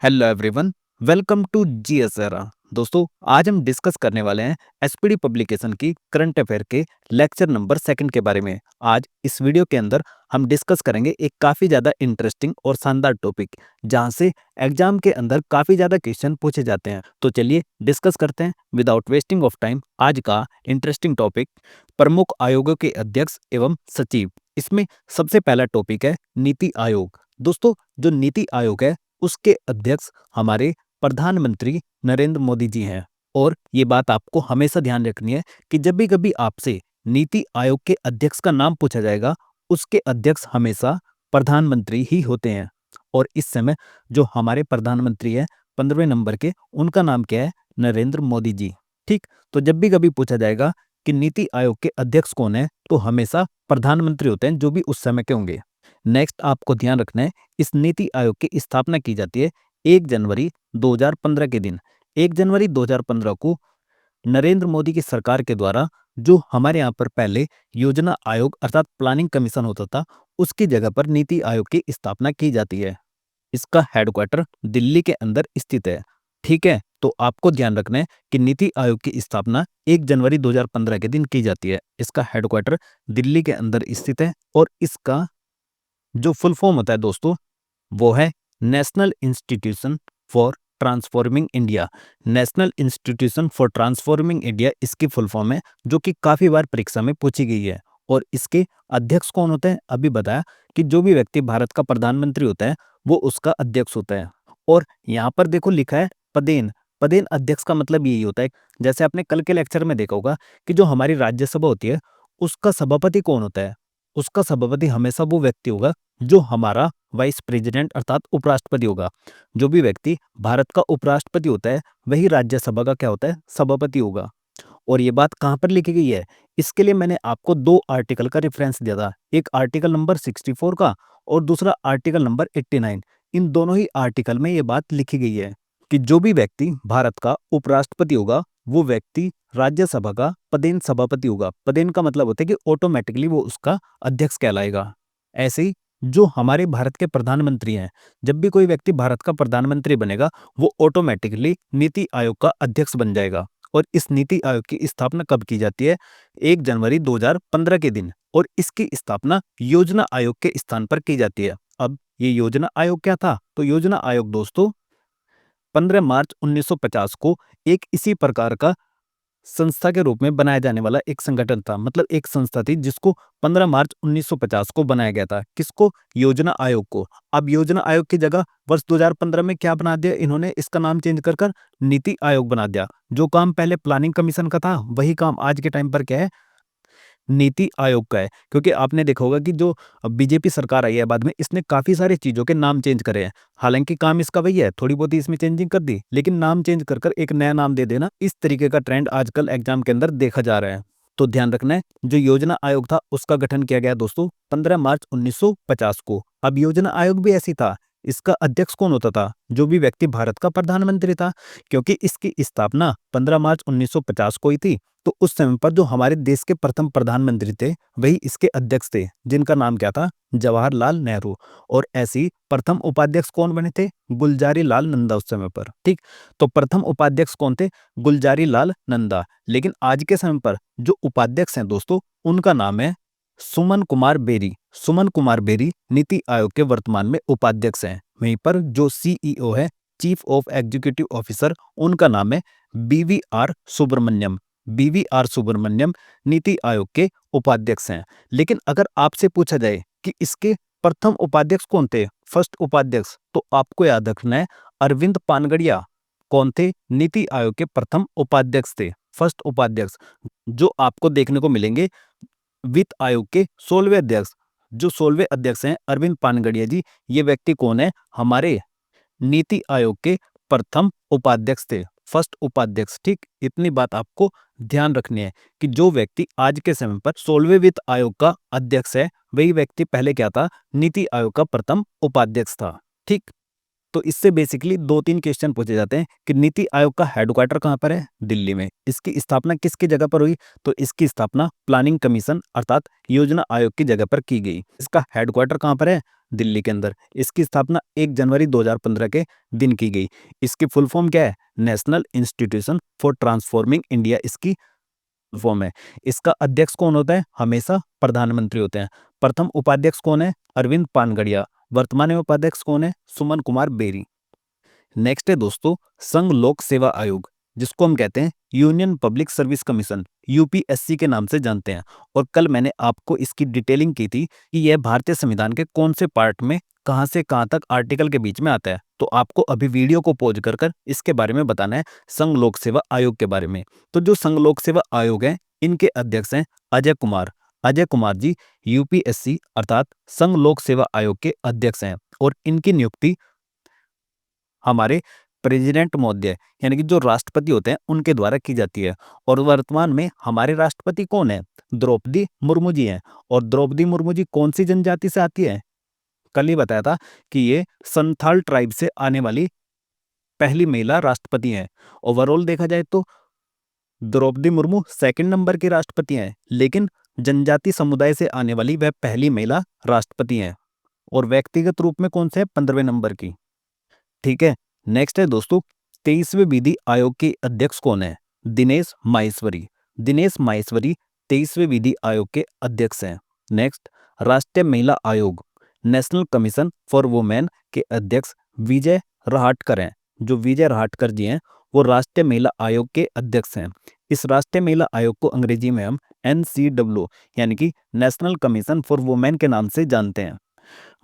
Hello everyone, welcome to जीएसआरआ। दोस्तों, आज हम डिस्कस करने वाले हैं एसपीडी पब्लिकेशन की करंट अफेयर के लेक्चर नंबर सेकंड के बारे में। आज इस वीडियो के अंदर हम डिस्कस करेंगे एक काफ़ी ज़्यादा इंटरेस्टिंग और शानदार टॉपिक, जहां से एग्जाम के अंदर काफ़ी ज़्यादा क्वेश्चन पूछे जाते हैं। तो चलिए डिस्कस करते हैं विदाउट वेस्टिंग ऑफ टाइम। आज का इंटरेस्टिंग टॉपिक प्रमुख आयोगों के अध्यक्ष एवं सचिव। इसमें सबसे पहला टॉपिक है नीति आयोग। दोस्तों, जो नीति आयोग है उसके अध्यक्ष हमारे प्रधानमंत्री नरेंद्र मोदी जी हैं। और ये बात आपको हमेशा ध्यान रखनी है कि जब भी कभी आपसे नीति आयोग के अध्यक्ष का नाम पूछा जाएगा, उसके अध्यक्ष हमेशा प्रधानमंत्री ही होते हैं। और इस समय जो हमारे प्रधानमंत्री हैं 15वें नंबर के, उनका नाम क्या है? नरेंद्र मोदी जी। ठीक, तो जब भी कभी पूछा जाएगा कि नीति आयोग के अध्यक्ष कौन है, तो हमेशा प्रधानमंत्री होते हैं, जो भी उस समय के होंगे। नेक्स्ट आपको ध्यान रखना है, इस नीति आयोग की स्थापना की जाती है 1 जनवरी 2015 के दिन। 1 जनवरी 2015 को नरेंद्र मोदी की सरकार के द्वारा जो हमारे यहाँ पर पहले योजना आयोग अर्थात प्लानिंग कमीशन होता था, उसकी जगह पर नीति आयोग की स्थापना की जाती है। इसका हेडक्वार्टर दिल्ली के अंदर स्थित है। ठीक है, तो आपको ध्यान रखना है कि नीति आयोग की स्थापना 1 जनवरी 2015 के दिन की जाती है। इसका हेडक्वार्टर दिल्ली के अंदर स्थित है और इसका जो फुल फॉर्म होता है दोस्तों, वो है national institution for transforming India. National institution for transforming India इसकी फुल फॉर्म है, जो कि काफी बार परीक्षा में पूछी गई है। और इसके अध्यक्ष कौन होते हैं? अभी बताया कि जो भी व्यक्ति भारत का प्रधानमंत्री होता है, वो उसका अध्यक्ष होता है। और यहाँ पर देखो लिखा है पदेन। पदेन अध्यक्ष का मतलब यही होता है, जैसे आपने कल के लेक्चर में देखा होगा कि जो हमारी राज्यसभा होती है, उसका सभापति कौन होता है? उसका सभापति हमेशा वो व्यक्ति होगा जो हमारा वाइस प्रेसिडेंट अर्थात उपराष्ट्रपति होगा। जो भी व्यक्ति भारत का उपराष्ट्रपति होता है, वही राज्यसभा का क्या होता है? सभापति होगा। और ये बात कहाँ पर लिखी गई है? इसके लिए मैंने आपको 2 आर्टिकल का रेफरेंस दिया था। एक आर्टिकल नंबर 64 का और दूसरा आर्टिकल नंबर 89। इन दोनों ही आर्टिकल में ये बात लिखी गई है कि जो भी व्यक्ति भारत का उपराष्ट्रपति होगा, वो व्यक्ति राज्यसभा का पदेन सभापति होगा। पदेन का मतलब होता है कि ऑटोमेटिकली वो उसका अध्यक्ष कहलाएगा। ऐसे ही जो हमारे भारत के प्रधानमंत्री हैं, जब भी कोई व्यक्ति भारत का प्रधानमंत्री बनेगा, वो ऑटोमेटिकली नीति आयोग का अध्यक्ष बन जाएगा। और इस नीति आयोग की स्थापना कब की जाती है? 1 जनवरी 2015 के दिन। और इसकी स्थापना योजना आयोग के स्थान पर की जाती है। अब ये योजना आयोग क्या था? तो योजना आयोग दोस्तों 15 मार्च 1950 को एक इसी प्रकार का संस्था के रूप में बनाया जाने वाला एक संगठन था। मतलब एक संस्था थी जिसको 15 मार्च 1950 को बनाया गया था। किसको? योजना आयोग को। अब योजना आयोग की जगह वर्ष 2015 में क्या बना दिया इन्होंने? इसका नाम चेंज कर नीति आयोग बना दिया। जो काम पहले प्लानिंग कमीशन का था, वही काम आज के टाइम पर क्या है? नीति आयोग का है। क्योंकि आपने देखा होगा कि जो बीजेपी सरकार आई है बाद में, इसने काफी सारी चीजों के नाम चेंज करे हैं। हालांकि काम इसका वही है, थोड़ी बहुत ही इसमें चेंजिंग कर दी, लेकिन नाम चेंज कर एक नया नाम दे देना, इस तरीके का ट्रेंड आजकल एग्जाम के अंदर देखा जा रहा है। तो ध्यान रखना है, जो योजना आयोग था उसका गठन किया गया दोस्तों 15 मार्च 1950 को। अब योजना आयोग भी ऐसी था, इसका अध्यक्ष कौन होता था? जो भी व्यक्ति भारत का प्रधानमंत्री था। क्योंकि इसकी स्थापना 15 मार्च 1950 को ही थी, तो उस समय पर जो हमारे देश के प्रथम प्रधानमंत्री थे, वही इसके अध्यक्ष थे, जिनका नाम क्या था? जवाहरलाल नेहरू। और ऐसे ही प्रथम उपाध्यक्ष कौन बने थे? गुलजारी लाल नंदा उस समय पर। ठीक, तो प्रथम उपाध्यक्ष कौन थे? गुलजारी लाल नंदा। लेकिन आज के समय पर जो उपाध्यक्ष हैं दोस्तों, उनका नाम है सुमन कुमार बेरी। सुमन कुमार बेरी नीति आयोग के वर्तमान में उपाध्यक्ष हैं। वहीं पर जो सीईओ है, चीफ ऑफ एग्जीक्यूटिव ऑफिसर, उनका नाम है बीवीआर सुब्रमण्यम। बीवीआर सुब्रमण्यम नीति आयोग के उपाध्यक्ष हैं। लेकिन अगर आपसे पूछा जाए कि इसके प्रथम उपाध्यक्ष कौन थे, फर्स्ट उपाध्यक्ष, तो आपको याद रखना है अरविंद पानगड़िया। कौन थे? नीति आयोग के प्रथम उपाध्यक्ष थे, फर्स्ट उपाध्यक्ष। जो आपको देखने को मिलेंगे वित्त आयोग के 16वें अध्यक्ष। जो 16वें अध्यक्ष हैं अरविंद पानगड़िया जी, ये व्यक्ति कौन है? हमारे नीति आयोग के प्रथम उपाध्यक्ष थे, फर्स्ट उपाध्यक्ष। ठीक, इतनी बात आपको ध्यान रखनी है कि जो व्यक्ति आज के समय पर 16वें वित्त आयोग का अध्यक्ष है, वही व्यक्ति पहले क्या था? नीति आयोग का प्रथम उपाध्यक्ष था। ठीक, तो इससे बेसिकली 2-3 क्वेश्चन पूछे जाते हैं कि नीति आयोग का हेडक्वार्टर कहाँ पर है? दिल्ली में। इसकी स्थापना किसकी जगह पर हुई? तो इसकी स्थापना प्लानिंग कमीशन अर्थात योजना आयोग की जगह पर की गई। इसका हेडक्वार्टर कहाँ पर है? दिल्ली के अंदर। इसकी स्थापना 1 जनवरी 2015 के दिन की गई। इसकी फुल फॉर्म क्या है? National institution for transforming India इसकी फॉर्म है। इसका अध्यक्ष कौन होता है? हमेशा प्रधानमंत्री होते हैं। प्रथम उपाध्यक्ष कौन है? अरविंद पानगड़िया। वर्तमान में उपाध्यक्ष कौन है? सुमन कुमार बेरी। नेक्स्ट है दोस्तों संघ लोक सेवा आयोग, जिसको हम कहते हैं union public service commission, UPSC के नाम से जानते हैं। और कल मैंने आपको इसकी डिटेलिंग की थी कि यह भारतीय संविधान के कौन से पार्ट में कहां से कहां तक आर्टिकल के बीच में आता है। तो आपको अभी वीडियो को पॉज कर इसके बारे में बताना है, संघ लोक सेवा आयोग के बारे में। तो जो संघ लोक सेवा आयोग है, इनके अध्यक्ष हैं अजय कुमार। अजय कुमार जी यूपीएससी अर्थात संघ लोक सेवा आयोग के अध्यक्ष हैं और इनकी नियुक्ति हमारे प्रेसिडेंट महोदय यानी कि जो राष्ट्रपति होते हैं उनके द्वारा की जाती है। और वर्तमान में हमारे राष्ट्रपति कौन है? द्रौपदी मुर्मू जी हैं। और द्रौपदी मुर्मू जी कौन सी जनजाति से आती है? कल ही बताया था कि ये संथाल ट्राइब से आने वाली पहली महिला राष्ट्रपति हैं। ओवरऑल देखा जाए तो द्रौपदी मुर्मू सेकंड नंबर की राष्ट्रपति हैं, लेकिन जनजाति समुदाय से आने वाली वह पहली महिला राष्ट्रपति हैं। और व्यक्तिगत रूप में कौन से है? 15वें नंबर की। ठीक है। नेक्स्ट है दोस्तों 23वें विधि आयोग के अध्यक्ष कौन है? दिनेश माहेश्वरी। दिनेश माहेश्वरी 23वें विधि आयोग के अध्यक्ष हैं। नेक्स्ट राष्ट्रीय महिला आयोग नेशनल कमीशन फॉर वुमेन के अध्यक्ष विजय रहाटकर हैं। जो विजय रहाटकर जी हैं वो राष्ट्रीय महिला आयोग के अध्यक्ष हैं। इस राष्ट्रीय महिला आयोग को अंग्रेजी में हम NCW यानी कि नेशनल कमीशन फॉर वुमेन के नाम से जानते हैं।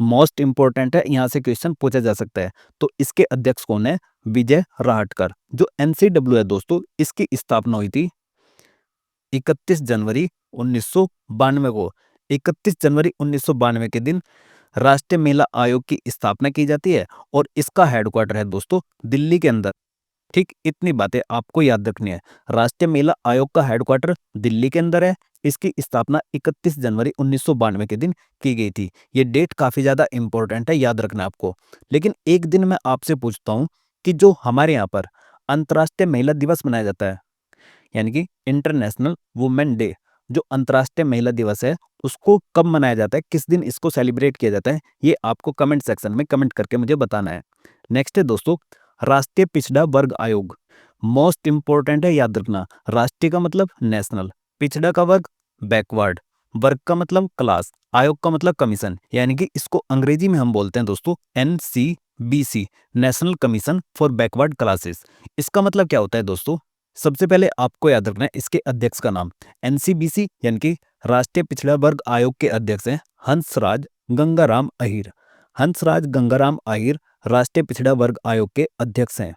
मोस्ट इंपॉर्टेंट है, यहां से क्वेश्चन पूछा जा सकता है। तो इसके अध्यक्ष कौन है? विजय रहाटकर। जो NCW है दोस्तों, इसकी स्थापना हुई थी 31 जनवरी 1992 को। 31 जनवरी 1992 के दिन राष्ट्रीय महिला आयोग की स्थापना की जाती है और इसका हेडक्वार्टर है दोस्तों दिल्ली के अंदर। ठीक, इतनी बातें आपको याद रखनी है। राष्ट्रीय महिला आयोग का हेडक्वार्टर दिल्ली के अंदर है। इसकी स्थापना 31 जनवरी 1992 के दिन की गई थी। ये डेट काफी ज्यादा इंपॉर्टेंट है, याद रखना आपको। लेकिन एक दिन मैं आपसे पूछता हूं कि जो हमारे यहाँ पर अंतर्राष्ट्रीय महिला दिवस मनाया जाता है यानी कि इंटरनेशनल वुमेन डे, जो अंतर्राष्ट्रीय महिला दिवस है उसको कब मनाया जाता है, किस दिन इसको सेलिब्रेट किया जाता है, ये आपको कमेंट सेक्शन में कमेंट करके मुझे बताना है। नेक्स्ट है दोस्तों राष्ट्रीय पिछड़ा वर्ग आयोग। मोस्ट इंपॉर्टेंट है, याद रखना। राष्ट्रीय का मतलब नेशनल, पिछड़ा का वर्ग बैकवर्ड, वर्ग का मतलब क्लास, आयोग का मतलब कमीशन, यानी कि इसको अंग्रेजी में हम बोलते हैं दोस्तों NCBC national commission for backward classes. इसका मतलब क्या होता है दोस्तों? सबसे पहले आपको याद रखना है इसके अध्यक्ष का नाम। NCBC यानी कि राष्ट्रीय पिछड़ा वर्ग आयोग के अध्यक्ष हैं हंसराज गंगाराम अहीर। हंसराज गंगाराम अहीर राष्ट्रीय पिछड़ा वर्ग आयोग के अध्यक्ष हैं।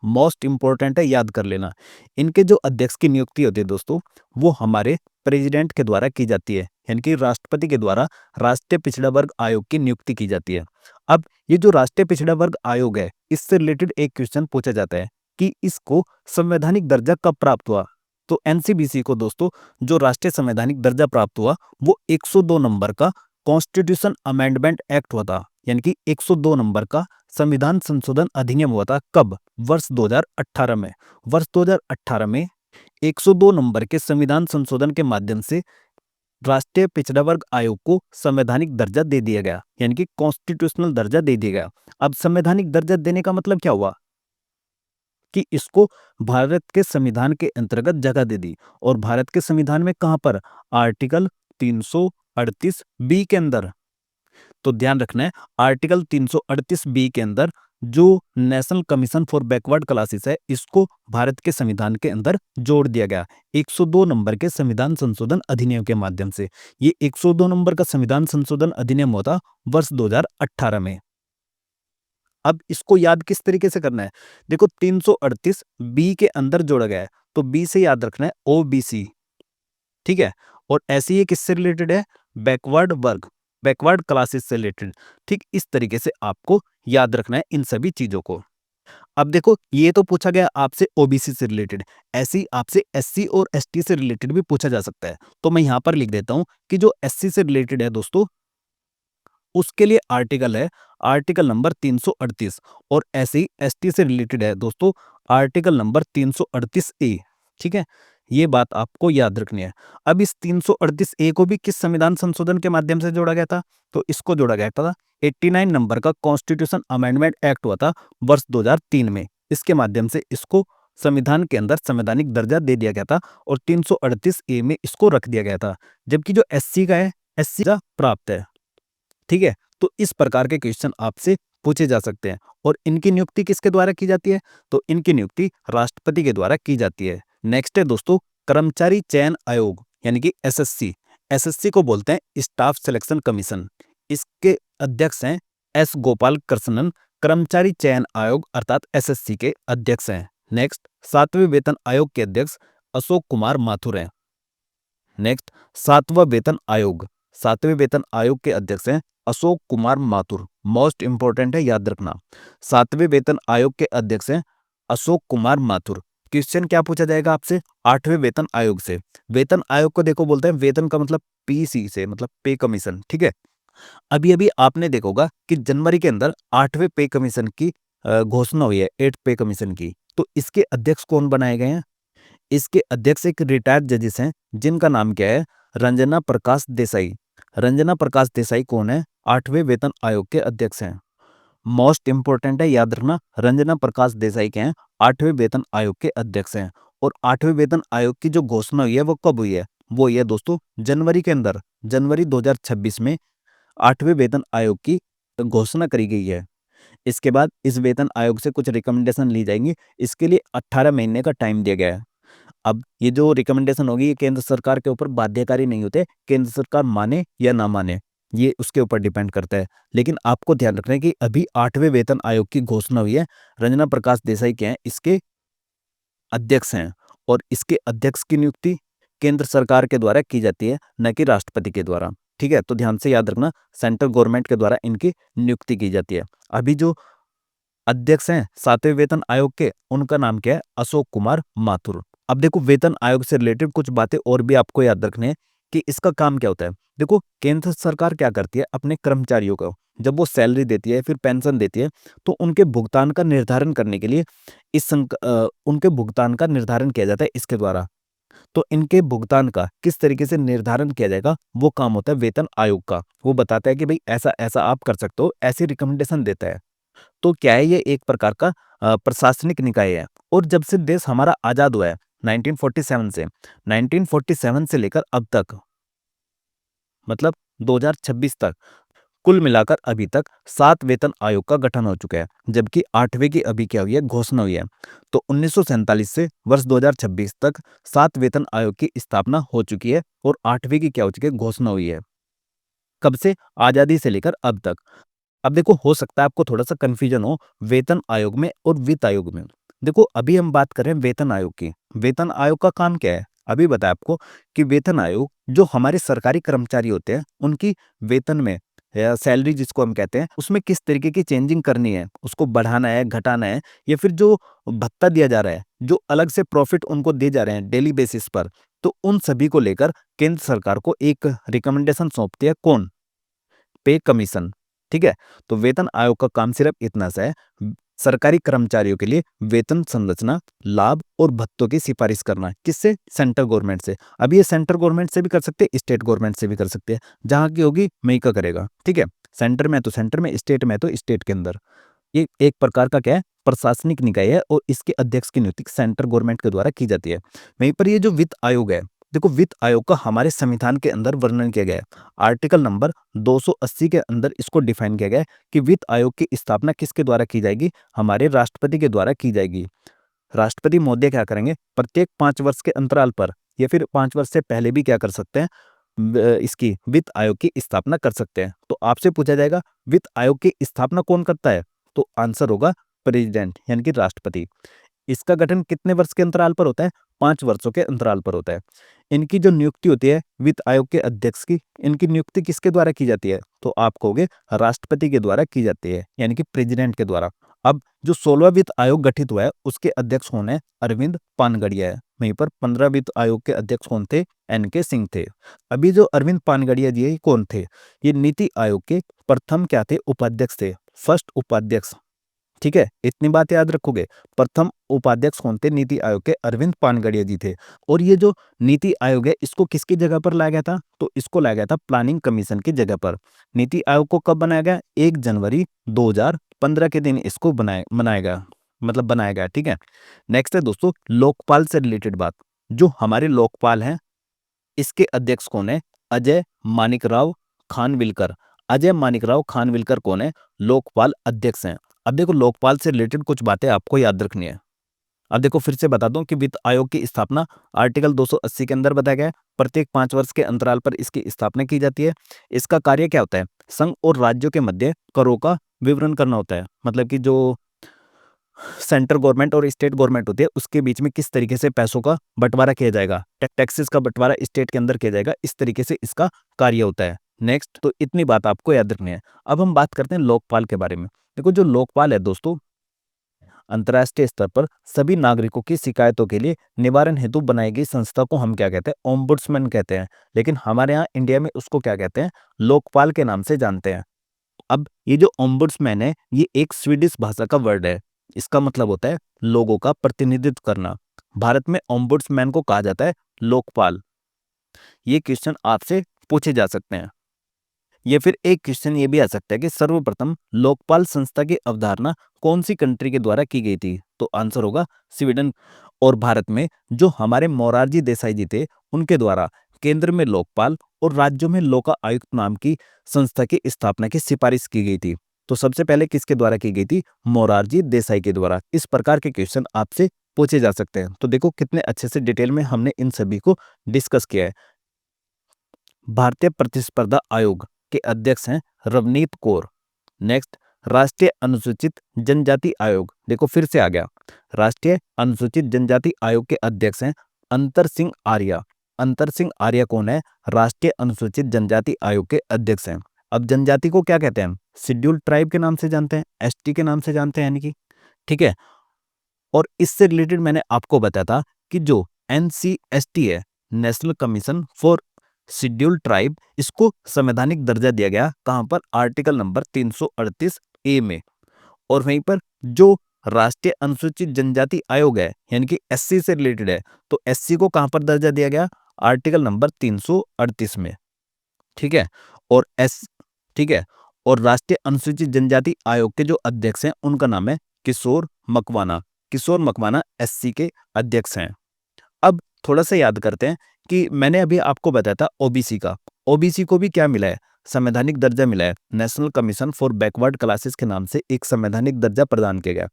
मोस्ट इंपॉर्टेंट है, याद कर लेना। इनके जो अध्यक्ष की नियुक्ति होती है दोस्तों, वो हमारे प्रेसिडेंट के द्वारा की जाती है, यानी कि राष्ट्रपति के द्वारा राष्ट्रीय पिछड़ा वर्ग आयोग की नियुक्ति की जाती है। अब ये जो राष्ट्रीय पिछड़ा वर्ग आयोग है, इससे रिलेटेड एक क्वेश्चन पूछा जाता है कि इसको संवैधानिक दर्जा कब प्राप्त हुआ। तो NCBC को दोस्तों जो राष्ट्रीय संवैधानिक दर्जा प्राप्त हुआ वो 102 नंबर का कॉन्स्टिट्यूशन अमेंडमेंट एक्ट हुआ था, यानी कि 102 नंबर का संविधान संशोधन अधिनियम हुआ था। कब? वर्ष 2018 में। वर्ष 2018 में 102 नंबर के संविधान संशोधन के माध्यम से राष्ट्रीय पिछड़ा वर्ग आयोग को संवैधानिक दर्जा दे दिया गया, यानी कि कॉन्स्टिट्यूशनल दर्जा दे दिया गया। अब संवैधानिक दर्जा देने का मतलब क्या हुआ कि इसको भारत के संविधान के अंतर्गत जगह दे दी। और भारत के संविधान में कहां पर? आर्टिकल 338 बी के अंदर। तो ध्यान रखना है, आर्टिकल 338 बी के अंदर जो national commission for backward classes है, इसको भारत के संविधान के अंदर जोड़ दिया गया 102 नंबर के संविधान संशोधन अधिनियम के माध्यम से। ये 102 नंबर का संविधान संशोधन अधिनियम होता वर्ष 2018 में। अब इसको याद किस तरीके से करना है? देखो 338 बी के अंदर जोड़ा गया है, तो बी से याद रखना है OBC। ठीक है। और ऐसे ही किससे रिलेटेड है? बैकवर्ड वर्ग, बैकवर्ड क्लासेस से रिलेटेड। ठीक इस तरीके से आपको याद रखना है इन सभी चीजों को। अब देखो ये तो पूछा गया आपसे OBC से रिलेटेड, ऐसे ही आपसे SC और ST से रिलेटेड भी पूछा जा सकता है। तो मैं यहां पर लिख देता हूं कि जो SC से रिलेटेड है दोस्तों, उसके लिए आर्टिकल है आर्टिकल नंबर 338। और ऐसे ही एसटी से रिलेटेड है दोस्तों आर्टिकल नंबर 338 ए। ठीक है, ये बात आपको याद रखनी है। अब इस 338 ए को भी किस संविधान संशोधन के माध्यम से जोड़ा गया था? तो इसको जोड़ा गया था 89 नंबर का कॉन्स्टिट्यूशन अमेंडमेंट एक्ट हुआ था वर्ष 2003 में। इसके माध्यम से इसको संविधान के अंदर संवैधानिक दर्जा दे दिया गया था और 338 ए में इसको रख दिया गया था। जबकि जो एससी का है, एससी का प्राप्त है। ठीक है, तो इस प्रकार के क्वेश्चन आपसे पूछे जा सकते हैं। और इनकी नियुक्ति किसके द्वारा की जाती है? तो इनकी नियुक्ति राष्ट्रपति के द्वारा की जाती है। नेक्स्ट है दोस्तों कर्मचारी चयन आयोग यानी कि एसएससी। एसएससी को बोलते हैं स्टाफ सिलेक्शन कमीशन। इसके अध्यक्ष हैं एस गोपाल कृष्णन। कर्मचारी चयन आयोग अर्थात एसएससी के अध्यक्ष हैं। नेक्स्ट 7वें वेतन आयोग के अध्यक्ष अशोक कुमार माथुर हैं। नेक्स्ट 7वां वेतन आयोग, 7वें वेतन आयोग के अध्यक्ष हैं अशोक कुमार माथुर। मोस्ट इंपॉर्टेंट है, याद रखना। 7वें वेतन आयोग के अध्यक्ष हैं अशोक कुमार माथुर। क्वेश्चन क्या पूछा जाएगा आपसे? 8वें वेतन आयोग से। वेतन आयोग को देखो बोलते हैं वेतन का मतलब पीसी से, मतलब पे कमीशन। ठीक है, अभी अभी आपने देखा होगा कि जनवरी के अंदर 8वें पे कमीशन की घोषणा हुई है, 8th पे कमीशन की। तो इसके अध्यक्ष कौन बनाए गए हैं? इसके अध्यक्ष एक रिटायर्ड जजेस हैं जिनका नाम क्या है? रंजना प्रकाश देसाई। रंजना प्रकाश देसाई कौन है? 8वें वेतन आयोग के अध्यक्ष हैं। मोस्ट इंपोर्टेंट है, याद रखना। रंजना प्रकाश देसाई के हैं 8वें वेतन आयोग के अध्यक्ष हैं। और 8वें वेतन आयोग की जो घोषणा हुई है वो कब हुई है? वो हुई है दोस्तों जनवरी के अंदर, जनवरी 2026 में 8वें वेतन आयोग की घोषणा करी गई है। इसके बाद इस वेतन आयोग से कुछ रिकमेंडेशन ली जाएंगी। इसके लिए 18 महीने का टाइम दिया गया है। अब ये जो रिकमेंडेशन होगी ये केंद्र सरकार के ऊपर बाध्यकारी नहीं होते, केंद्र सरकार माने या ना माने ये उसके ऊपर डिपेंड करता है। लेकिन आपको ध्यान रखना है कि अभी 8वें वेतन आयोग की घोषणा हुई है। रंजना प्रकाश देसाई के हैं इसके अध्यक्ष हैं। और इसके अध्यक्ष की नियुक्ति केंद्र सरकार के द्वारा की जाती है, न कि राष्ट्रपति के द्वारा। ठीक है, तो ध्यान से याद रखना, सेंट्रल गवर्नमेंट के द्वारा इनकी नियुक्ति की जाती है। अभी जो अध्यक्ष हैं 7वें वेतन आयोग के, उनका नाम क्या है? अशोक कुमार माथुर। अब देखो वेतन आयोग से रिलेटेड कुछ बातें और भी आपको याद रखने हैं कि इसका काम क्या होता है। देखो केंद्र सरकार क्या करती है अपने कर्मचारियों को, जब वो सैलरी देती है फिर पेंशन देती है, तो उनके भुगतान का निर्धारण करने के लिए उनके भुगतान का निर्धारण किया जाता है इसके द्वारा। तो इनके भुगतान का किस तरीके से निर्धारण किया जाएगा वो काम होता है वेतन आयोग का। वो बताता है कि भाई ऐसा ऐसा आप कर सकते हो, ऐसी रिकमेंडेशन देता है। तो क्या है, ये एक प्रकार का प्रशासनिक निकाय है। और जब से देश हमारा आजाद हुआ है 1947 से लेकर अब तक, मतलब 2026 तक, कुल मिलाकर अभी तक 7 वेतन आयोग का गठन हो चुका है। जबकि 8वें की अभी क्या हुई है? घोषणा हुई है। तो 1947 से वर्ष 2026 तक 7 वेतन आयोग की स्थापना हो चुकी है और 8वें की क्या हो चुकी है? घोषणा हुई है। कब से? आजादी से लेकर अब तक। अब देखो हो सकता है आपको थोड़ा सा कंफ्यूजन हो वेतन आयोग में और वित्त आयोग में। देखो अभी हम बात कर रहे हैं वेतन आयोग की। वेतन आयोग का काम क्या है? अभी बताया आपको कि वेतन आयोग जो हमारे सरकारी कर्मचारी होते हैं उनकी वेतन में या सैलरी जिसको हम कहते हैं उसमें किस तरीके की चेंजिंग करनी है, उसको बढ़ाना है, घटाना है, या फिर जो भत्ता दिया जा रहा है, जो अलग से प्रॉफिट उनको दिए जा रहे हैं डेली बेसिस पर, तो उन सभी को लेकर केंद्र सरकार को एक रिकमेंडेशन सौंपती है। कौन? पे कमीशन। ठीक है, तो वेतन आयोग का काम सिर्फ इतना सा है, सरकारी कर्मचारियों के लिए वेतन संरचना, लाभ और भत्तों की सिफारिश करना। किससे? सेंट्रल गवर्नमेंट से। अब ये सेंट्रल गवर्नमेंट से भी कर सकते हैं, स्टेट गवर्नमेंट से भी कर सकते हैं। जहां की होगी वहीं का करेगा। ठीक है, सेंटर में तो सेंटर में, स्टेट में तो स्टेट के अंदर। ये एक प्रकार का क्या है? प्रशासनिक निकाय है और इसके अध्यक्ष की नियुक्ति सेंट्रल गवर्नमेंट के द्वारा की जाती है। वहीं पर ये जो वित्त आयोग है, देखो वित्त आयोग का हमारे संविधान के अंदर वर्णन किया गया है। आर्टिकल नंबर 280 के अंदर इसको डिफाइन किया गया है कि वित्त आयोग की स्थापना किसके द्वारा की जाएगी? हमारे राष्ट्रपति के द्वारा की जाएगी। राष्ट्रपति महोदय क्या करेंगे? प्रत्येक 5 वर्ष के अंतराल पर या फिर 5 वर्ष से पहले भी क्या कर सकते हैं? इसकी वित्त आयोग की स्थापना कर सकते हैं। तो आपसे पूछा जाएगा वित्त आयोग की स्थापना कौन करता है? तो आंसर होगा प्रेसिडेंट यानी कि राष्ट्रपति। इसका गठन कितने वर्ष के अंतराल पर होता है? 5 वर्षों के अंतराल पर होता है। इनकी जो नियुक्ति होती है वित्त आयोग के अध्यक्ष की, इनकी नियुक्ति किसके द्वारा की जाती है? तो आप कहोगे राष्ट्रपति के द्वारा की जाती है, यानी कि प्रेसिडेंट के द्वारा। अब जो 16वां वित्त आयोग गठित हुआ है उसके अध्यक्ष कौन है? अरविंद पानगड़िया है। वहीं पर 15 वित्त आयोग के अध्यक्ष कौन थे? एन.के. सिंह थे। अभी जो अरविंद पानगड़िया जी है, ये कौन थे? ये नीति आयोग के प्रथम क्या थे? उपाध्यक्ष थे, फर्स्ट उपाध्यक्ष। ठीक है, इतनी बात याद रखोगे। प्रथम उपाध्यक्ष कौन थे नीति आयोग के? अरविंद पानगड़िया जी थे। और ये जो नीति आयोग है इसको किसकी जगह पर लाया गया था? तो इसको लाया गया था प्लानिंग कमीशन की जगह पर। नीति आयोग को कब बनाया गया? 1 जनवरी 2015 के दिन इसको बनाया गया, मतलब बनाया गया। ठीक है, नेक्स्ट है दोस्तों लोकपाल से रिलेटेड बात। जो हमारे लोकपाल हैं इसके अध्यक्ष कौन है? अजय मानिकराव खानविलकर। अजय मानिकराव खानविलकर कौन है? लोकपाल अध्यक्ष हैं। अब देखो लोकपाल से रिलेटेड कुछ बातें आपको याद रखनी है। अब देखो फिर से बता दूं कि वित्त आयोग की स्थापना आर्टिकल 280 के अंदर बताया गया है। प्रत्येक 5 वर्ष के अंतराल पर इसकी स्थापना की जाती है। इसका कार्य क्या होता है? संघ और राज्यों के मध्य करों का विवरण करना होता है। मतलब कि जो सेंट्रल गवर्नमेंट और स्टेट गवर्नमेंट होती है उसके बीच में किस तरीके से पैसों का बंटवारा किया जाएगा, टैक्सेस का बंटवारा स्टेट के अंदर किया जाएगा, इस तरीके से इसका कार्य होता है। नेक्स्ट, तो इतनी बात आपको याद रखनी है। अब हम बात करते हैं लोकपाल के बारे में। देखो जो लोकपाल है दोस्तों, अंतर्राष्ट्रीय स्तर पर सभी नागरिकों की शिकायतों के लिए निवारण हेतु बनाई गई संस्था को हम क्या कहते हैं? ओम्बुड्समैन कहते हैं। लेकिन हमारे यहाँ इंडिया में उसको क्या कहते हैं? लोकपाल के नाम से जानते हैं। अब ये जो ओम्बुड्समैन है ये एक स्वीडिश भाषा का वर्ड है। इसका मतलब होता है लोगों का प्रतिनिधित्व करना। भारत में ओम्बुड्समैन को कहा जाता है लोकपाल। ये क्वेश्चन आपसे पूछे जा सकते हैं। ये फिर एक क्वेश्चन ये भी आ सकता है कि सर्वप्रथम लोकपाल संस्था की अवधारणा कौन सी कंट्री के द्वारा की गई थी? तो आंसर होगा स्वीडन। और भारत में जो हमारे मोरारजी देसाई जी थे उनके द्वारा केंद्र में लोकपाल और राज्यों में लोका आयुक्त नाम की संस्था की स्थापना की सिफारिश की गई थी। तो सबसे पहले किसके द्वारा की गई थी? मोरारजी देसाई के द्वारा। इस प्रकार के क्वेश्चन आपसे पूछे जा सकते हैं। तो देखो कितने अच्छे से डिटेल में हमने इन सभी को डिस्कस किया है। भारतीय प्रतिस्पर्धा आयोग के अध्यक्ष हैं रवनीत कौर। नेक्स्ट, राष्ट्रीय अनुसूचित जनजाति आयोग। देखो फिर से आ गया, राष्ट्रीय अनुसूचित जनजाति आयोग के अध्यक्ष हैं अंतर सिंह आर्या। अंतर सिंह आर्या कौन है? राष्ट्रीय अनुसूचित जनजाति आयोग के अध्यक्ष हैं। अब जनजाति को क्या कहते हैं? शेड्यूल्ड ट्राइब के नाम से जानते हैं, एसटी के नाम से जानते हैं यानी कि। ठीक है, और इससे रिलेटेड मैंने आपको बताया था कि जो एनसीएसटी है, national commission for scheduled tribe, इसको संवैधानिक दर्जा दिया गया कहां पर? आर्टिकल नंबर 338 ए में। और वहीं पर जो राष्ट्रीय अनुसूचित जनजाति आयोग है यानी कि एससी से रिलेटेड है, तो एससी को कहां पर दर्जा दिया गया? आर्टिकल नंबर 338 में। ठीक है, और ठीक है, और राष्ट्रीय अनुसूचित जनजाति आयोग के जो अध्यक्ष हैं उनका नाम है किशोर मकवाना। किशोर मकवाना एससी के अध्यक्ष हैं। अब थोड़ा सा याद करते हैं कि मैंने अभी आपको बताया था ओबीसी का। ओबीसी को भी क्या मिला है? संवैधानिक दर्जा मिला है। National commission for backward classes के नाम से एक संवैधानिक दर्जा प्रदान किया गया।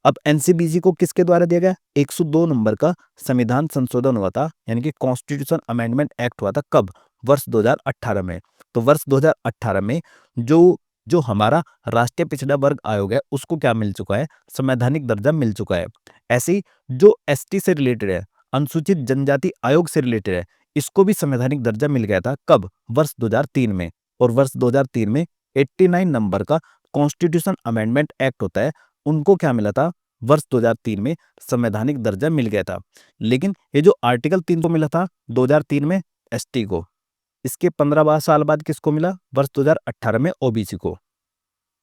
अब एनसीबीसी को किसके द्वारा दिया गया? 102 नंबर का संविधान संशोधन हुआ था, यानी कि कॉन्स्टिट्यूशन अमेंडमेंट एक्ट हुआ था। कब? वर्ष 2018 में। तो वर्ष 2018 में जो जो हमारा राष्ट्रीय पिछड़ा वर्ग आयोग है उसको क्या मिल चुका है? संवैधानिक दर्जा मिल चुका है। ऐसे ही जो एसटी से रिलेटेड है, अनुसूचित जनजाति आयोग से रिलेटेड है, इसको भी संवैधानिक दर्जा मिल गया था। कब? वर्ष 2003 में। और वर्ष 2003 में 89 नंबर का कॉन्स्टिट्यूशन अमेंडमेंट एक्ट होता है, उनको क्या मिला था? वर्ष 2003 में संवैधानिक दर्जा मिल गया था। लेकिन ये जो आर्टिकल 3 को मिला था 2003 में एसटी को, इसके 15 साल बाद किसको मिला? वर्ष 2018 में ओबीसी को।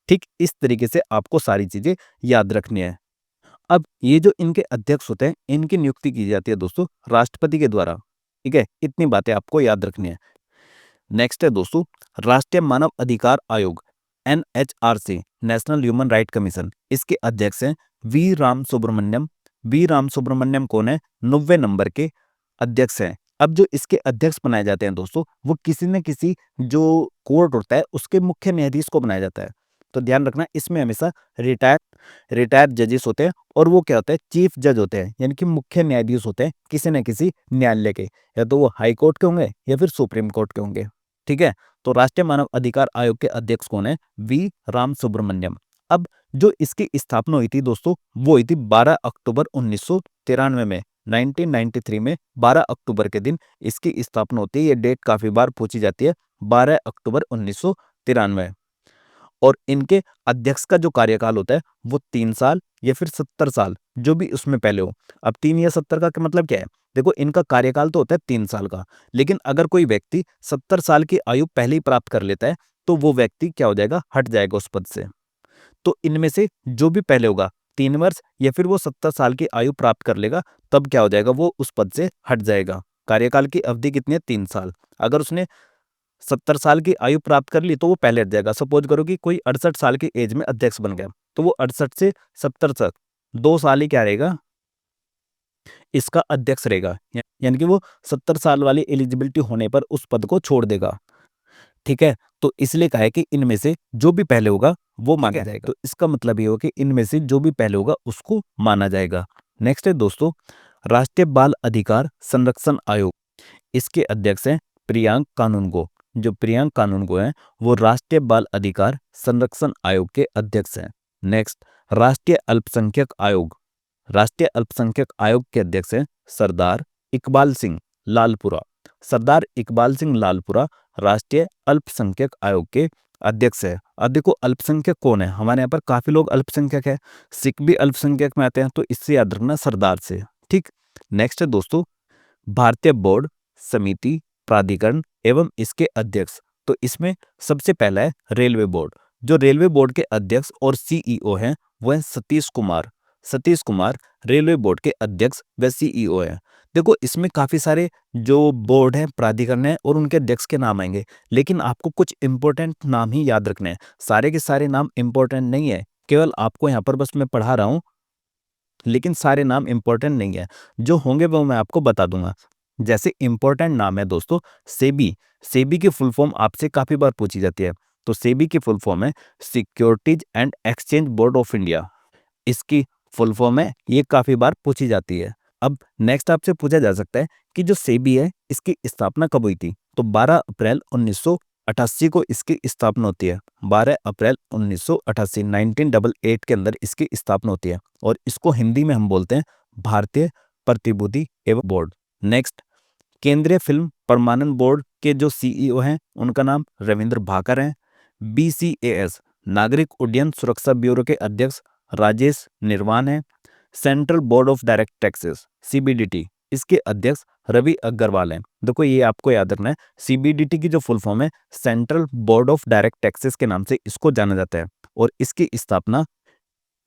ठीक इस तरीके से आपको सारी चीजें याद रखनी है। अब ये जो इनके अध्यक्ष होते हैं इनकी नियुक्ति की जाती है दोस्तों राष्ट्रपति के द्वारा। ठीक है, इतनी बातें आपको याद रखनी है। नेक्स्ट है दोस्तों राष्ट्रीय मानव अधिकार आयोग, NHRC, national human right commission. इसके अध्यक्ष हैं वी राम सुब्रमण्यम। वी राम सुब्रमण्यम कौन है? 90 नंबर के अध्यक्ष हैं। अब जो इसके अध्यक्ष बनाए जाते हैं दोस्तों वो किसी न किसी जो कोर्ट होता है उसके मुख्य न्यायाधीश को बनाया जाता है। तो ध्यान रखना इसमें हमेशा रिटायर्ड जजेस होते हैं और वो क्या होता है? चीफ जज होते हैं, यानी कि मुख्य न्यायाधीश होते हैं किसी न किसी न्यायालय के, या तो वो हाई कोर्ट के होंगे या फिर सुप्रीम कोर्ट के होंगे। ठीक है, तो राष्ट्रीय मानव अधिकार आयोग के अध्यक्ष कौन है? वी राम सुब्रमण्यम। अब जो इसकी स्थापना हुई थी दोस्तों वो हुई थी 12 अक्टूबर 1993 में। 1993 में 12 अक्टूबर के दिन इसकी स्थापना होती है। ये डेट काफी बार पूछी जाती है, 12 अक्टूबर 1993। और इनके अध्यक्ष का जो कार्यकाल होता है वो 3 साल या फिर 70 साल, जो भी उसमें पहले हो। अब 3 या 70 का मतलब क्या है? देखो, इनका कार्यकाल तो होता है 3 साल का, लेकिन अगर कोई व्यक्ति 70 साल की आयु पहले ही प्राप्त कर लेता है तो वो व्यक्ति क्या हो जाएगा? हट जाएगा उस पद से। तो इनमें से जो भी पहले होगा 3 वर्ष या फिर वो 70 साल की आयु प्राप्त कर लेगा, तब क्या हो जाएगा? वो उस पद से हट जाएगा। कार्यकाल की अवधि कितनी है? 3 साल। अगर उसने 70 साल की आयु प्राप्त कर ली तो वो पहले हट जाएगा। सपोज करो कि कोई 68 साल की एज में अध्यक्ष बन गया, तो वो 68 से 70 तक 2 साल ही क्या रहेगा? इसका अध्यक्ष रहेगा। यानी कि वो 70 साल वाली एलिजिबिलिटी होने पर उस पद को छोड़ देगा। ठीक है, तो इसलिए कहा है कि इनमें से जो भी पहले होगा वो माना जाएगा। तो इसका मतलब ये हो कि इनमें से जो भी पहले होगा उसको माना जाएगा। नेक्स्ट है दोस्तों, राष्ट्रीय बाल अधिकार संरक्षण आयोग। इसके अध्यक्ष हैं प्रियांक कानूनगो। जो प्रियांक कानूनगो हैं वो राष्ट्रीय बाल अधिकार संरक्षण आयोग के अध्यक्ष हैं। नेक्स्ट, राष्ट्रीय अल्पसंख्यक आयोग। राष्ट्रीय अल्पसंख्यक आयोग के अध्यक्ष हैं सरदार इकबाल सिंह लालपुरा। सरदार इकबाल सिंह लालपुरा राष्ट्रीय अल्पसंख्यक आयोग के अध्यक्ष है। अब देखो, अल्पसंख्यक कौन है? हमारे यहाँ पर काफी लोग अल्पसंख्यक है, सिख भी अल्पसंख्यक में आते हैं, तो इससे याद रखना सरदार से। ठीक। नेक्स्ट है दोस्तों, भारतीय बोर्ड समिति प्राधिकरण एवं इसके अध्यक्ष। तो इसमें सबसे पहला है रेलवे बोर्ड। जो रेलवे बोर्ड के अध्यक्ष और सीईओ हैं वो है सतीश कुमार। सतीश कुमार रेलवे बोर्ड के अध्यक्ष व सीईओ हैं। देखो, इसमें काफी सारे जो बोर्ड हैं, प्राधिकरण हैं और उनके अध्यक्ष के नाम आएंगे, लेकिन आपको कुछ इंपॉर्टेंट नाम ही याद रखने हैं। सारे के सारे नाम इंपॉर्टेंट नहीं है, केवल आपको यहाँ पर बस मैं पढ़ा रहा हूँ, लेकिन सारे नाम इंपॉर्टेंट नहीं है। जो होंगे वो मैं आपको बता दूंगा। जैसे इंपॉर्टेंट नाम है दोस्तों, सेबी। सेबी की फुल फॉर्म आपसे काफी बार पूछी जाती है। तो सेबी की फुल फॉर्म है securities and exchange board of India. इसकी फुल फॉर्म है, ये काफी बार पूछी जाती है। अब नेक्स्ट आपसे पूछा जा सकता है कि जो सेबी है इसकी स्थापना कब हुई थी? तो 12 अप्रैल 1988 को इसकी स्थापना होती है। 12 अप्रैल 1988 1988 के अंदर इसकी स्थापना होती है और इसको हिंदी में हम बोलते हैं भारतीय प्रतिभूति एवं बोर्ड। नेक्स्ट, केंद्रीय फिल्म प्रमाणन बोर्ड के जो सीईओ हैं उनका नाम रविंद्र भाकर हैं। बीसीएएस नागरिक उड्डयन सुरक्षा ब्यूरो के अध्यक्ष राजेश निर्वाण हैं। Central board of direct taxes CBDT, इसके अध्यक्ष रवि अग्रवाल हैं। देखो, ये आपको याद रखना है, सीबीडीटी की जो फुल फॉर्म है central board of direct taxes के नाम से इसको जाना जाता है और इसकी स्थापना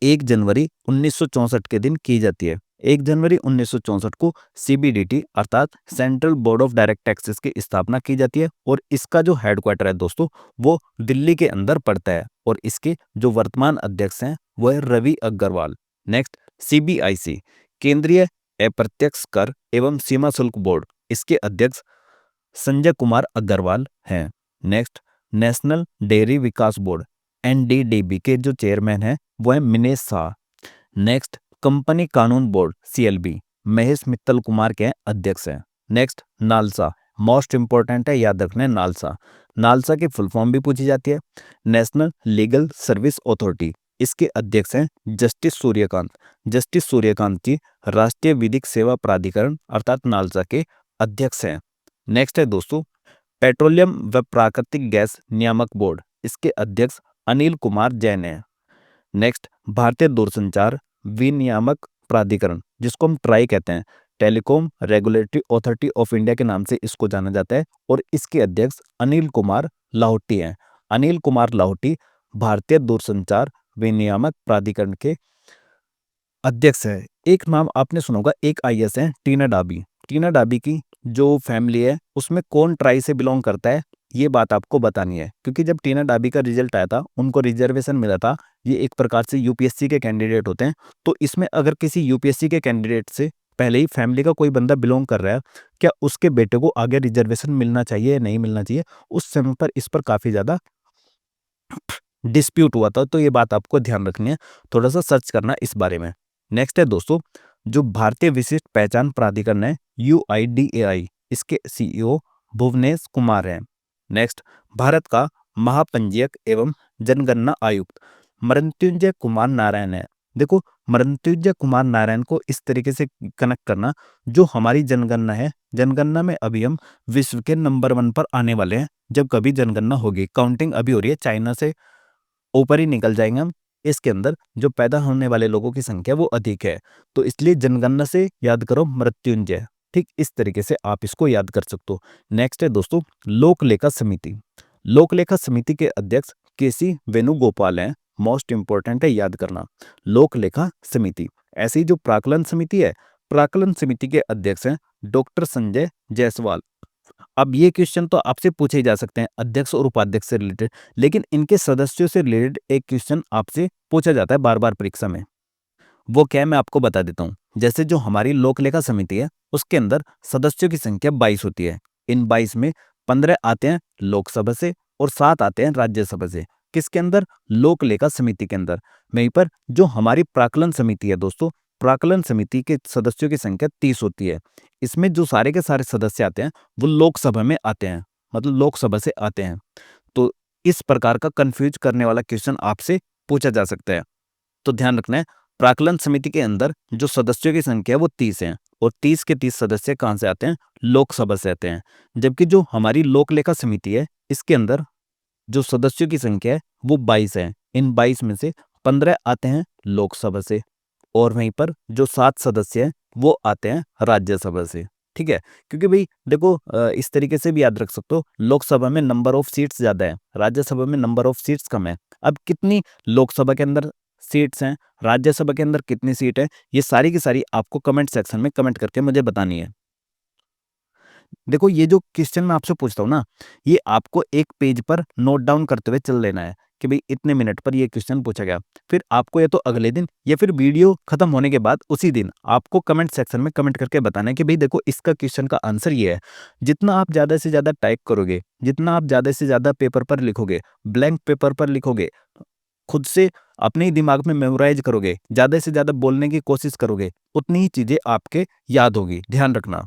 1 जनवरी 1964 के दिन की जाती है। 1 जनवरी 1964 को सीबीडीटी अर्थात central board of direct taxes की स्थापना की जाती है और इसका जो हेडक्वार्टर है दोस्तों वो दिल्ली के अंदर पड़ता है और इसके जो वर्तमान अध्यक्ष हैं वो है रवि अग्रवाल। नेक्स्ट, सीबीआईसी केंद्रीय अप्रत्यक्ष कर एवं सीमा शुल्क बोर्ड, इसके अध्यक्ष संजय कुमार अग्रवाल हैं। नेक्स्ट, नेशनल डेयरी विकास बोर्ड एनडीडीबी के जो चेयरमैन हैं वो है मिनेश शाह। नेक्स्ट, कंपनी कानून बोर्ड सीएलबी महेश मित्तल कुमार के अध्यक्ष हैं। नेक्स्ट, नालसा, मोस्ट इंपॉर्टेंट है, याद रखना है नालसा। नालसा की फुल फॉर्म भी पूछी जाती है, नेशनल लीगल सर्विस अथॉरिटी। इसके अध्यक्ष हैं जस्टिस सूर्यकांत। जस्टिस सूर्यकांत जी राष्ट्रीय विधिक सेवा प्राधिकरण अर्थात नालसा के अध्यक्ष हैं। नेक्स्ट है दोस्तों, पेट्रोलियम व प्राकृतिक गैस नियामक बोर्ड, इसके अध्यक्ष अनिल कुमार जैन हैं। नेक्स्ट, भारतीय दूरसंचार विनियामक प्राधिकरण, जिसको हम ट्राई कहते हैं, telecom regulatory authority of India के नाम से इसको जाना जाता है और इसके अध्यक्ष अनिल कुमार लाहौटी हैं। अनिल कुमार लाहौटी भारतीय दूरसंचार विनियामक प्राधिकरण के अध्यक्ष है। एक नाम आपने सुना होगा, एक आईएएस है टीना डाबी। टीना डाबी की जो फैमिली है उसमें कौन ट्राई से बिलोंग करता है, ये बात आपको बतानी है, क्योंकि जब टीना डाबी का रिजल्ट आया था उनको रिजर्वेशन मिला था। ये एक प्रकार से यूपीएससी के कैंडिडेट होते हैं, तो इसमें अगर किसी यूपीएससी के कैंडिडेट से पहले ही फैमिली का कोई बंदा बिलोंग कर रहा है, क्या उसके बेटे को आगे रिजर्वेशन मिलना चाहिए या नहीं मिलना चाहिए? उस समय पर इस पर काफी ज्यादा डिस्प्यूट हुआ था, तो ये बात आपको ध्यान रखनी है, थोड़ा सा सर्च करना इस बारे में। नेक्स्ट है दोस्तों, जो भारतीय विशिष्ट पहचान प्राधिकरण है यूआईडीएआई, इसके सीईओ भुवनेश कुमार हैं। नेक्स्ट, भारत का महापंजीयक एवं जनगणना आयुक्त मृत्युंजय कुमार नारायण है। देखो, मृत्युंजय कुमार नारायण को इस तरीके से कनेक्ट करना, जो हमारी जनगणना है, जनगणना में अभी हम विश्व के नंबर 1 पर आने वाले हैं। जब कभी जनगणना होगी, काउंटिंग अभी हो रही है चाइना से ऊपर ही निकल जाएंगे हम। इसके अंदर जो पैदा होने वाले लोगों की संख्या वो अधिक है, तो इसलिए जनगणना से याद करो मृत्युंजय। ठीक इस तरीके से आप इसको याद कर सकते हो। नेक्स्ट है दोस्तों लोक लेखा समिति। लोक लेखा समिति के अध्यक्ष केसी वेणुगोपाल हैं। मोस्ट इंपॉर्टेंट है याद करना, लोक लेखा समिति। ऐसी जो प्राकलन समिति है, प्राकलन समिति के अध्यक्ष हैं डॉक्टर संजय जायसवाल। अब ये क्वेश्चन तो आपसे पूछे जा सकते हैं अध्यक्ष और उपाध्यक्ष से रिलेटेड, लेकिन इनके सदस्यों से रिलेटेड एक क्वेश्चन आपसे पूछा जाता है बार बार परीक्षा में। वो क्या है मैं आपको बता देता हूँ। जैसे जो हमारी लोक लेखा समिति है उसके अंदर सदस्यों की संख्या 22 होती है। इन 22 में 15 आते हैं लोकसभा से और 7 आते हैं राज्यसभा से। किसके अंदर? लोक लेखा समिति के अंदर। वहीं पर जो हमारी प्राक्कलन समिति है दोस्तों, प्राक्कलन समिति के सदस्यों की संख्या 30 होती है। इसमें जो सारे के सारे सदस्य आते हैं वो लोकसभा में आते हैं, मतलब लोकसभा से आते हैं। तो इस प्रकार का कंफ्यूज करने वाला क्वेश्चन आपसे पूछा जा सकता है। तो ध्यान रखना है, प्राक्कलन समिति के अंदर जो सदस्यों की संख्या है वो 30 है और 30 के 30 सदस्य कहाँ से आते हैं? लोकसभा से आते हैं। जबकि जो हमारी लोक लेखा समिति है इसके अंदर जो सदस्यों की संख्या है वो 22 है। इन 22 में से 15 आते हैं लोकसभा से और वहीं पर जो 7 सदस्य हैं वो आते हैं राज्यसभा से। ठीक है, क्योंकि भाई देखो इस तरीके से भी याद रख सकते हो, लोकसभा में नंबर ऑफ सीट्स ज्यादा है, राज्यसभा में नंबर ऑफ सीट्स कम है। अब कितनी लोकसभा के अंदर सीट्स हैं, राज्यसभा के अंदर कितनी सीट है, ये सारी की सारी आपको कमेंट सेक्शन में कमेंट करके मुझे बतानी है। देखो ये जो क्वेश्चन मैं आपसे पूछता हूँ ना, ये आपको एक पेज पर नोट डाउन करते हुए चल लेना है कि भाई इतने मिनट पर ये क्वेश्चन पूछा गया। फिर आपको या तो अगले दिन या फिर वीडियो खत्म होने के बाद उसी दिन आपको कमेंट सेक्शन में कमेंट करके बताना है कि भाई देखो इसका क्वेश्चन का आंसर ये है। जितना आप ज्यादा से ज्यादा टाइप करोगे, जितना आप ज्यादा से ज्यादा पेपर पर लिखोगे, ब्लैंक पेपर पर लिखोगे, खुद से अपने ही दिमाग में मेमोराइज करोगे, ज्यादा से ज्यादा बोलने की कोशिश करोगे, उतनी ही चीजें आपके याद होगी। ध्यान रखना।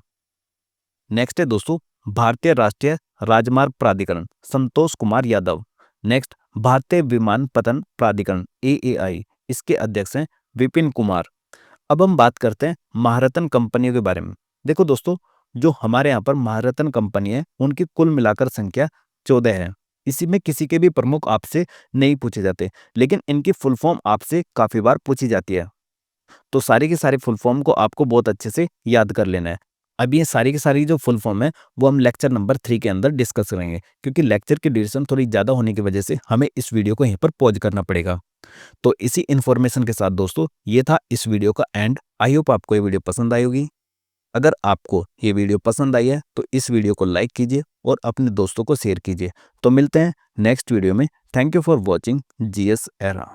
नेक्स्ट है दोस्तों भारतीय राष्ट्रीय राजमार्ग प्राधिकरण, संतोष कुमार यादव। नेक्स्ट भारतीय विमानपत्तन प्राधिकरण एएआई, इसके अध्यक्ष हैं विपिन कुमार। अब हम बात करते हैं महारत्न कंपनियों के बारे में। देखो दोस्तों जो हमारे यहाँ पर महारत्न कंपनी है उनकी कुल मिलाकर संख्या 14 है। इसी में किसी के भी प्रमुख आपसे नहीं पूछे जाते, लेकिन इनकी फुल फॉर्म आपसे काफी बार पूछी जाती है। तो सारी की सारी फुल फॉर्म को आपको बहुत अच्छे से याद कर लेना है। अब ये सारी की सारी जो फुल फॉर्म है वो हम लेक्चर नंबर 3 के अंदर डिस्कस करेंगे, क्योंकि लेक्चर की ड्यूरेशन थोड़ी ज़्यादा होने की वजह से हमें इस वीडियो को यहीं पर पॉज करना पड़ेगा। तो इसी इन्फॉर्मेशन के साथ दोस्तों ये था इस वीडियो का एंड। आई होप आपको ये वीडियो पसंद आई होगी। अगर आपको ये वीडियो पसंद आई है तो इस वीडियो को लाइक कीजिए और अपने दोस्तों को शेयर कीजिए। तो मिलते हैं नेक्स्ट वीडियो में। Thank you for watching GS era.